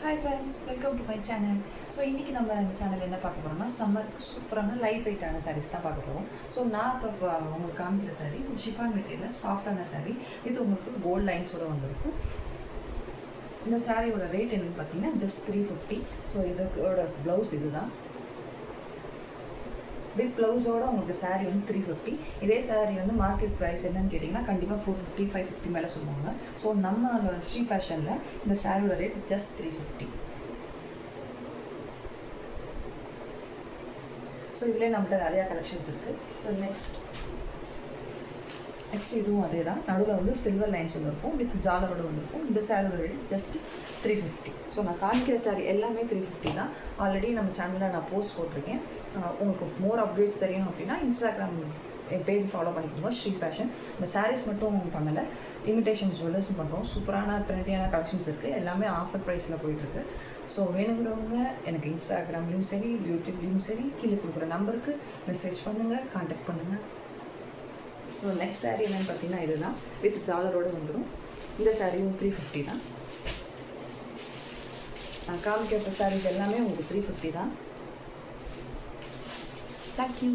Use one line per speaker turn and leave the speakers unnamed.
Hi friends, welcome to my channel. So இன்றைக்கி நம்ம இந்த சேனல் என்ன பார்க்க போகிறோம்னா, சம்மருக்கு சூப்பரான லைட் வெயிட்டான சாரீஸ் தான் பார்க்க போகிறோம். ஸோ நான் இப்போ உங்களுக்கு காமிக்கிற சாரீ ஷிஃபான் மெட்டீரியலில் சாஃப்டான சாரீ. இது உங்களுக்கு கோல்ட் லைன்ஸோடு வந்திருக்கும். இந்த சாரியோட ரேட் என்னென்னு பார்த்தீங்கன்னா ஜஸ்ட் 350. ஸோ இதோட ப்ளவுஸ் இதுதான். வித் ப்ளவுஸோடு உங்களுக்கு சாரீ வந்து 350. இதே சாரீ வந்து மார்க்கெட் ப்ரைஸ் என்னன்னு கேட்டிங்கன்னா கண்டிப்பாக 450 550 மேலே சொல்லுவாங்க. ஸோ நம்ம ஸ்ரீ ஃபேஷனில் இந்த சாரியோட ரேட் ஜஸ்ட் 350. ஸோ இதிலே நம்மகிட்ட நிறையா கலெக்ஷன்ஸ் இருக்குது. ஸோ நெக்ஸ்ட் இதுவும் அதே தான். நடுவில் வந்து சில்வர் லைன்ஸ் ஒன்று இருக்கும், வித் ஜாலரோடு வந்துருக்கும். இந்த சாரியோட ரேட் ஜஸ்ட் 350. ஸோ நான் காமிக்கிற சாரீ எல்லாமே 350 தான். ஆல்ரெடி நம்ம சேனலில் நான் போஸ்ட் போட்டிருக்கேன். உங்களுக்கு மோர் அப்டேட்ஸ் தெரியணும் அப்படின்னா இன்ஸ்டாகிராம் என் பேஜ் ஃபாலோ பண்ணிக்கோங்க, ஸ்ரீ ஃபேஷன். இந்த சாரீஸ் மட்டும் பண்ணலை, இமிடேஷன் ஜுவல்லர்ஸும் பண்ணுறோம். சூப்பரான ட்ரெண்டியான கலெக்ஷன்ஸ் இருக்குது. எல்லாமே ஆஃபர் ப்ரைஸில் போயிட்டுருக்கு. ஸோ வேணுங்கிறவங்க எனக்கு இன்ஸ்டாகிராம்லேயும் சரி, யூடியூப்லேயும் சரி, கீழே கொடுக்குற நம்பருக்கு மெசேஜ் பண்ணுங்கள், கான்டாக்ட் பண்ணுங்கள். ஸோ நெக்ஸ்ட் சாரீ என்னென்னு பார்த்தீங்கன்னா இதுதான், வித் ஜாலரோடு வந்துடும். இந்த சாரியும் 350 தான். நான் காமிக்கிற சாரீஸ் எல்லாமே உங்களுக்கு 350 தான். தேங்க்யூ.